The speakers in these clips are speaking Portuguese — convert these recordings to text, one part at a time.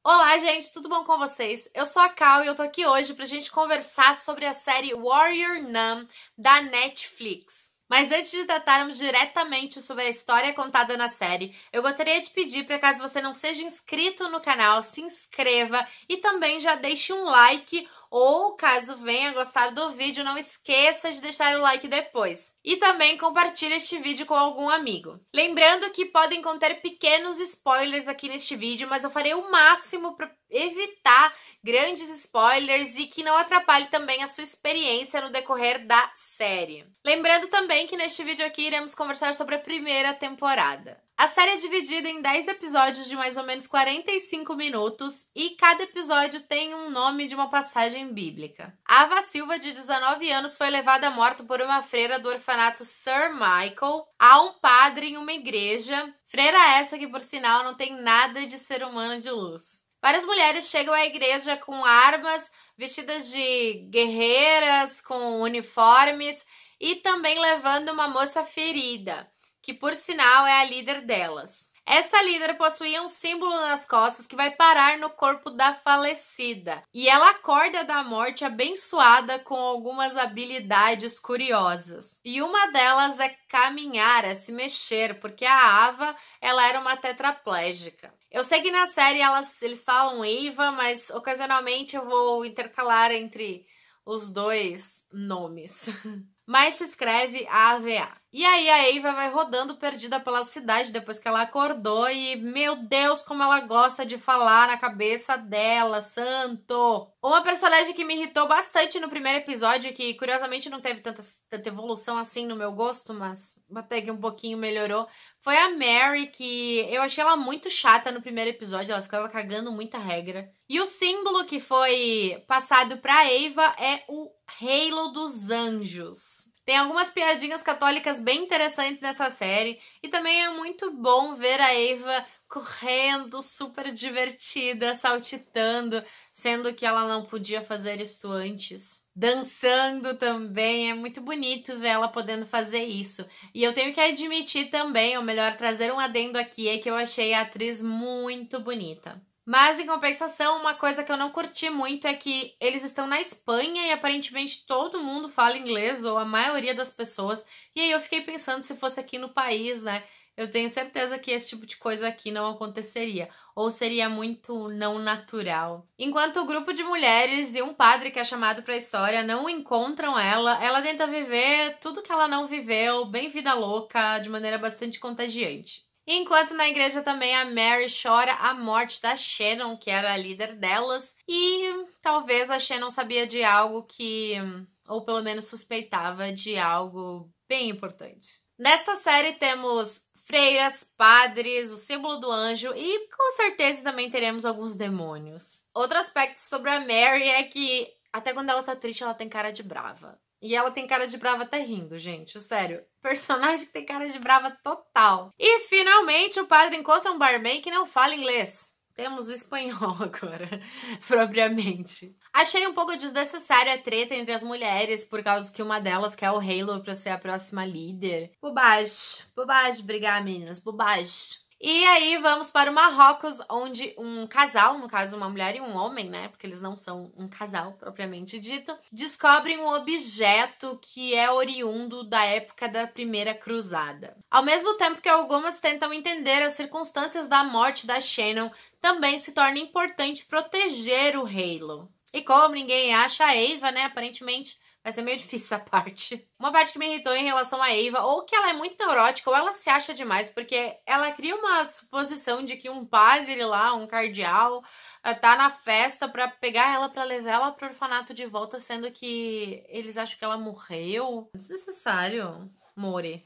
Olá, gente, tudo bom com vocês? Eu sou a Cal e eu tô aqui hoje pra gente conversar sobre a série Warrior Nun da Netflix. Mas antes de tratarmos diretamente sobre a história contada na série, eu gostaria de pedir para caso você não seja inscrito no canal, se inscreva e também já deixe um like ou, caso venha gostar do vídeo, não esqueça de deixar o like depois. E também compartilhe este vídeo com algum amigo. Lembrando que podem conter pequenos spoilers aqui neste vídeo, mas eu farei o máximo para evitar grandes spoilers e que não atrapalhe também a sua experiência no decorrer da série. Lembrando também que neste vídeo aqui iremos conversar sobre a primeira temporada. A série é dividida em 10 episódios de mais ou menos 45 minutos e cada episódio tem um nome de uma passagem bíblica. A Ava Silva, de 19 anos, foi levada à morte por uma freira do orfanato Sir Michael. Há um padre em uma igreja, freira essa que, por sinal, não tem nada de ser humano de luz. Várias mulheres chegam à igreja com armas, vestidas de guerreiras, com uniformes e também levando uma moça ferida, que por sinal é a líder delas. Essa líder possuía um símbolo nas costas que vai parar no corpo da falecida. E ela acorda da morte abençoada com algumas habilidades curiosas. E uma delas é caminhar, é se mexer, porque a Ava, ela era uma tetraplégica. Eu sei que na série eles falam Ava, mas ocasionalmente eu vou intercalar entre os dois nomes. Mas se escreve AVA. E aí a Ava vai rodando perdida pela cidade depois que ela acordou e, meu Deus, como ela gosta de falar na cabeça dela, santo! Uma personagem que me irritou bastante no primeiro episódio, que curiosamente não teve tanta evolução assim no meu gosto, mas até que um pouquinho melhorou, foi a Mary, que eu achei ela muito chata no primeiro episódio, ela ficava cagando muita regra. E o símbolo que foi passado pra Ava é o Halo dos Anjos. Tem algumas piadinhas católicas bem interessantes nessa série e também é muito bom ver a Ava correndo, super divertida, saltitando, sendo que ela não podia fazer isso antes. Dançando também, é muito bonito ver ela podendo fazer isso. E eu tenho que admitir também, ou melhor, trazer um adendo aqui, é que eu achei a atriz muito bonita. Mas, em compensação, uma coisa que eu não curti muito é que eles estão na Espanha e aparentemente todo mundo fala inglês, ou a maioria das pessoas. E aí eu fiquei pensando se fosse aqui no país, né? Eu tenho certeza que esse tipo de coisa aqui não aconteceria. Ou seria muito não natural. Enquanto o grupo de mulheres e um padre que é chamado para a história não encontram ela, ela tenta viver tudo que ela não viveu, bem vida louca, de maneira bastante contagiante. Enquanto na igreja também a Mary chora a morte da Shannon, que era a líder delas, e talvez a Shannon sabia de algo que, ou pelo menos suspeitava de algo bem importante. Nesta série temos freiras, padres, o símbolo do anjo e com certeza também teremos alguns demônios. Outro aspecto sobre a Mary é que até quando ela tá triste ela tem cara de brava. E ela tem cara de brava até rindo, gente. Sério. Personagem que tem cara de brava total. E, finalmente, o padre encontra um barman que não fala inglês. Temos espanhol agora, propriamente. Achei um pouco desnecessário a treta entre as mulheres, por causa que uma delas quer o Halo pra ser a próxima líder. Bobagem. Bobagem brigar, meninas. Bobagem. E aí vamos para o Marrocos, onde um casal, no caso uma mulher e um homem, né, porque eles não são um casal propriamente dito, descobrem um objeto que é oriundo da época da Primeira Cruzada. Ao mesmo tempo que algumas tentam entender as circunstâncias da morte da Shannon, também se torna importante proteger o Halo. E como ninguém acha a Ava, né, aparentemente vai ser meio difícil essa parte. Uma parte que me irritou em relação a Ava, ou que ela é muito neurótica, ou ela se acha demais, porque ela cria uma suposição de que um padre lá, um cardeal, tá na festa pra pegar ela, pra levar ela pro orfanato de volta, sendo que eles acham que ela morreu. Desnecessário, more.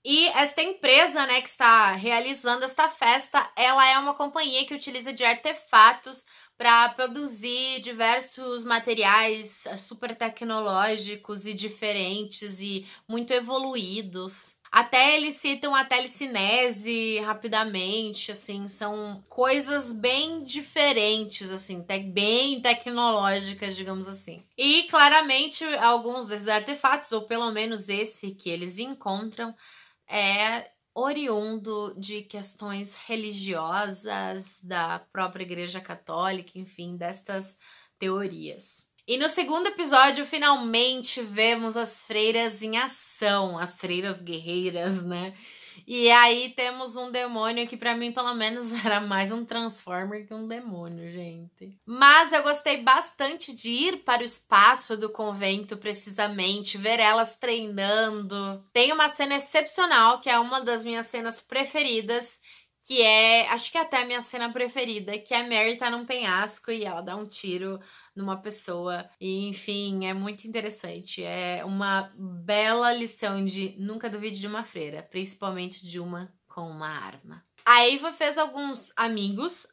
E esta empresa, né, que está realizando esta festa, ela é uma companhia que utiliza de artefatos para produzir diversos materiais super tecnológicos e diferentes e muito evoluídos. Até eles citam a telecinese rapidamente, assim, são coisas bem diferentes, assim, bem tecnológicas, digamos assim. E claramente alguns desses artefatos, ou pelo menos esse que eles encontram, é oriundo de questões religiosas da própria Igreja Católica, enfim, destas teorias. E no segundo episódio, finalmente vemos as freiras em ação, as freiras guerreiras, né? E aí temos um demônio que pra mim, pelo menos, era mais um Transformer que um demônio, gente. Mas eu gostei bastante de ir para o espaço do convento, precisamente, ver elas treinando. Tem uma cena excepcional, que é uma das minhas cenas preferidas, que é, acho que é até a minha cena preferida, que a Mary tá num penhasco e ela dá um tiro numa pessoa. E, enfim, é muito interessante. É uma bela lição de nunca duvide de uma freira, principalmente de uma com uma arma. A Ava fez alguns amigos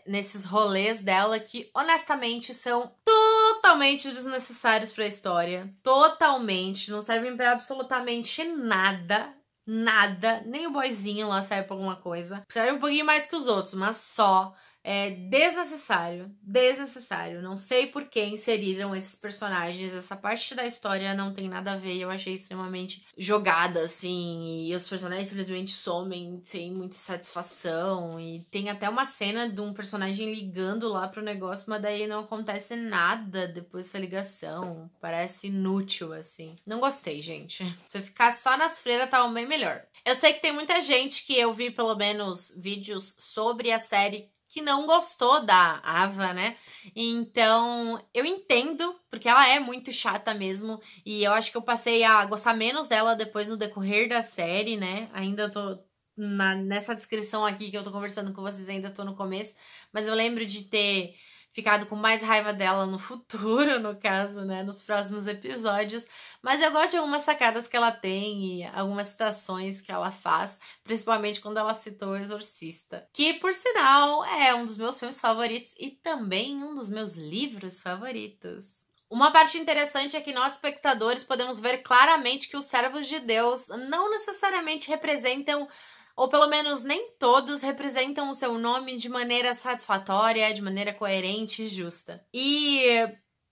nesses rolês dela que, honestamente, são totalmente desnecessários pra história. Totalmente. Não servem pra absolutamente nada. Nada, nem o boyzinho lá serve pra alguma coisa. Serve um pouquinho mais que os outros, mas só. É desnecessário, desnecessário. Não sei por que inseriram esses personagens. Essa parte da história não tem nada a ver. Eu achei extremamente jogada, assim. E os personagens simplesmente somem sem muita satisfação. E tem até uma cena de um personagem ligando lá pro negócio, mas daí não acontece nada depois dessa ligação. Parece inútil, assim. Não gostei, gente. Se eu ficar só nas freiras, tá bem melhor. Eu sei que tem muita gente que eu vi, pelo menos, vídeos sobre a série que não gostou da Ava, né? Então, eu entendo, porque ela é muito chata mesmo, e eu acho que eu passei a gostar menos dela depois no decorrer da série, né? Ainda tô nessa descrição aqui que eu tô conversando com vocês, ainda tô no começo, mas eu lembro de ter ficado com mais raiva dela no futuro, no caso, né? Nos próximos episódios. Mas eu gosto de algumas sacadas que ela tem e algumas citações que ela faz, principalmente quando ela citou o Exorcista, que, por sinal, é um dos meus filmes favoritos e também um dos meus livros favoritos. Uma parte interessante é que nós, espectadores, podemos ver claramente que os servos de Deus não necessariamente representam, ou pelo menos nem todos, representam o seu nome de maneira satisfatória, de maneira coerente e justa. E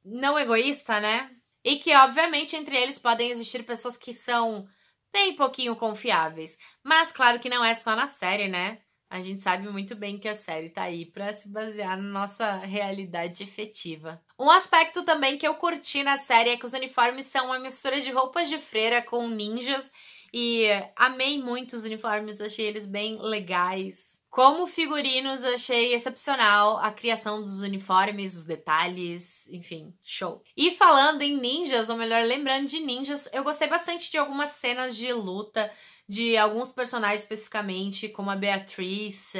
não egoísta, né? E que, obviamente, entre eles podem existir pessoas que são bem pouquinho confiáveis. Mas, claro que não é só na série, né? A gente sabe muito bem que a série tá aí pra se basear na nossa realidade efetiva. Um aspecto também que eu curti na série é que os uniformes são uma mistura de roupas de freira com ninjas. E amei muito os uniformes, achei eles bem legais. Como figurinos, achei excepcional a criação dos uniformes, os detalhes, enfim, show. E falando em ninjas, ou melhor, lembrando de ninjas, eu gostei bastante de algumas cenas de luta, de alguns personagens especificamente, como a Beatriz.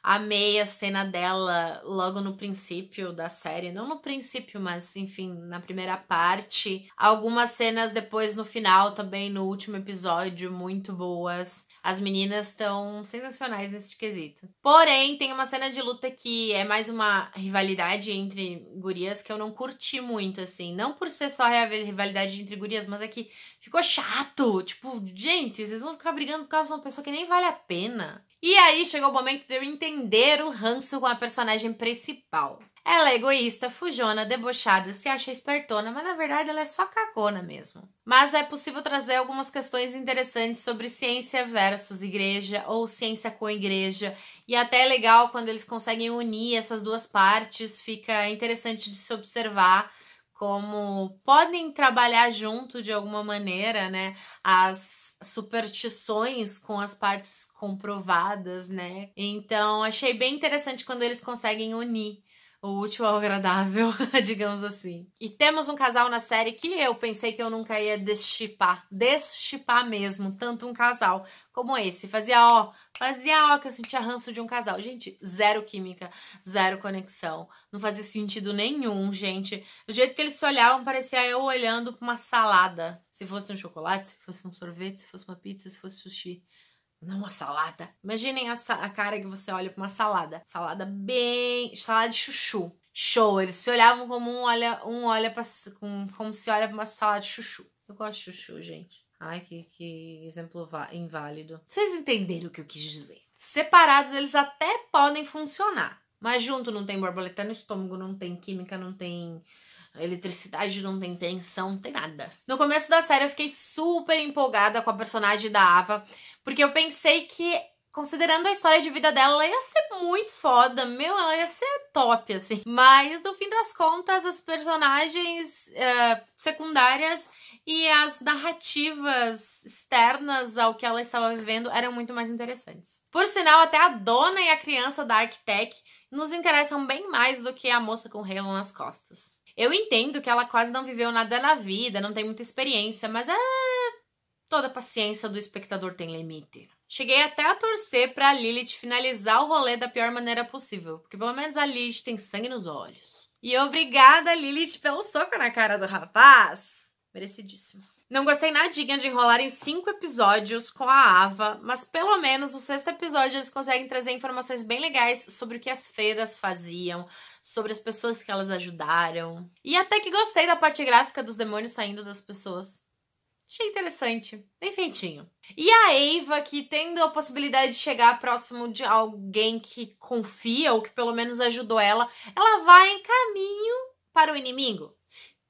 Amei a cena dela logo no princípio da série. Não no princípio, mas enfim, na primeira parte. Algumas cenas depois no final, também no último episódio, muito boas. As meninas estão sensacionais nesse quesito. Porém, tem uma cena de luta que é mais uma rivalidade entre gurias que eu não curti muito, assim. Não por ser só rivalidade entre gurias, mas é que ficou chato. Tipo, gente, vocês vão ficar brigando por causa de uma pessoa que nem vale a pena. E aí chegou o momento de eu entender o ranço com a personagem principal. Ela é egoísta, fujona, debochada, se acha espertona, mas na verdade ela é só cagona mesmo. Mas é possível trazer algumas questões interessantes sobre ciência versus igreja ou ciência com igreja. E até é legal quando eles conseguem unir essas duas partes, fica interessante de se observar como podem trabalhar junto de alguma maneira, né? As superstições com as partes comprovadas, né? Então, achei bem interessante quando eles conseguem unir o útil ao agradável, digamos assim. E temos um casal na série que eu pensei que eu nunca ia deschipar mesmo, tanto um casal como esse. Fazia ó que eu sentia ranço de um casal. Gente, zero química, zero conexão. Não fazia sentido nenhum, gente. Do jeito que eles se olhavam, parecia eu olhando pra uma salada. Se fosse um chocolate, se fosse um sorvete, se fosse uma pizza, se fosse sushi. Não uma salada. Imaginem a cara que você olha pra uma salada. Salada de chuchu. Show. Eles se olhavam como como se olha pra uma salada de chuchu. Eu gosto de chuchu, gente. Ai, que exemplo inválido. Vocês entenderam o que eu quis dizer. Separados, eles até podem funcionar. Mas junto não tem borboleta no estômago, não tem química, não tem a eletricidade não tem tensão, não tem nada. No começo da série eu fiquei super empolgada com a personagem da Ava, porque eu pensei que, considerando a história de vida dela, ela ia ser muito foda, ela ia ser top, assim. Mas, no fim das contas, as personagens secundárias e as narrativas externas ao que ela estava vivendo eram muito mais interessantes. Por sinal, até a dona e a criança da Arctech nos interessam bem mais do que a moça com Halo nas costas. Eu entendo que ela quase não viveu nada na vida, não tem muita experiência, mas toda paciência do espectador tem limite. Cheguei até a torcer pra Lilith finalizar o rolê da pior maneira possível, porque pelo menos a Lilith tem sangue nos olhos. E obrigada, Lilith, pelo soco na cara do rapaz. Merecidíssimo. Não gostei nadinha de enrolar em 5 episódios com a Ava, mas pelo menos no 6º episódio eles conseguem trazer informações bem legais sobre o que as freiras faziam, sobre as pessoas que elas ajudaram. E até que gostei da parte gráfica dos demônios saindo das pessoas. Achei interessante, bem feitinho. E a Ava, que tendo a possibilidade de chegar próximo de alguém que confia, ou que pelo menos ajudou ela vai em caminho para o inimigo.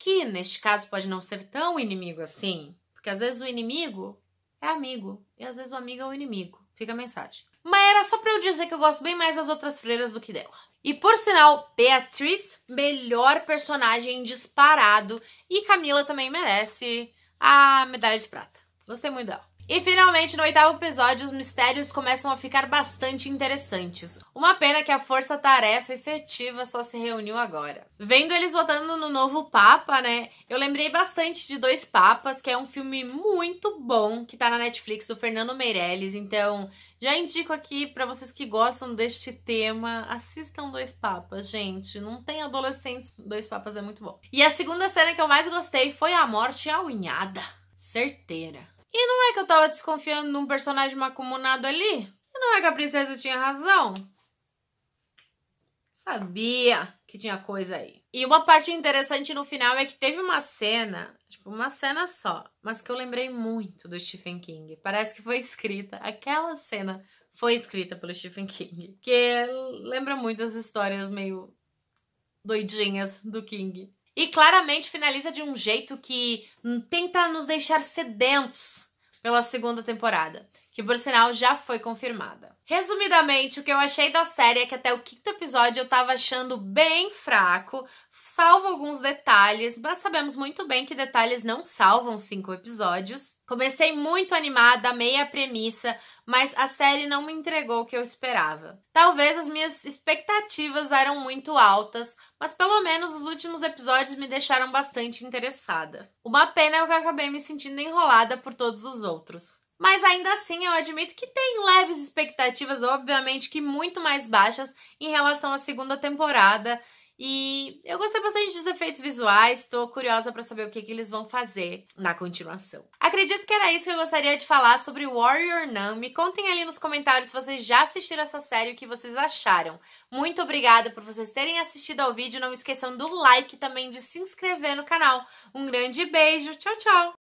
Que, neste caso, pode não ser tão inimigo assim. Porque às vezes o inimigo é amigo. E às vezes o amigo é o inimigo. Fica a mensagem. Mas era só pra eu dizer que eu gosto bem mais das outras freiras do que dela. E por sinal, Beatriz, melhor personagem disparado. E Camila também merece a medalha de prata. Gostei muito dela. E finalmente, no 8º episódio, os mistérios começam a ficar bastante interessantes. Uma pena que a força-tarefa efetiva só se reuniu agora. Vendo eles votando no novo Papa, né, eu lembrei bastante de Dois Papas, que é um filme muito bom, que tá na Netflix, do Fernando Meirelles. Então, já indico aqui pra vocês que gostam deste tema, assistam Dois Papas, gente. Não tem adolescentes, Dois Papas é muito bom. E a segunda cena que eu mais gostei foi a morte aunhada. Certeira. E não é que eu tava desconfiando de um personagem macumunado ali? E não é que a princesa tinha razão? Sabia que tinha coisa aí. E uma parte interessante no final é que teve uma cena, tipo, uma cena só, mas que eu lembrei muito do Stephen King. Parece que foi escrita, aquela cena foi escrita pelo Stephen King, que lembra muito as histórias meio doidinhas do King. E claramente finaliza de um jeito que tenta nos deixar sedentos pela segunda temporada, que por sinal já foi confirmada. Resumidamente, o que eu achei da série é que até o 5º episódio eu tava achando bem fraco, salvo alguns detalhes, mas sabemos muito bem que detalhes não salvam 5 episódios. Comecei muito animada, amei a premissa, mas a série não me entregou o que eu esperava. Talvez as minhas expectativas eram muito altas, mas pelo menos os últimos episódios me deixaram bastante interessada. Uma pena é que eu acabei me sentindo enrolada por todos os outros. Mas ainda assim eu admito que tem leves expectativas, obviamente que muito mais baixas em relação à segunda temporada. E eu gostei bastante dos efeitos visuais, tô curiosa pra saber o que eles vão fazer na continuação. Acredito que era isso que eu gostaria de falar sobre Warrior Nun. Me contem ali nos comentários se vocês já assistiram essa série e o que vocês acharam. Muito obrigada por vocês terem assistido ao vídeo. Não esqueçam do like e também de se inscrever no canal. Um grande beijo, tchau, tchau!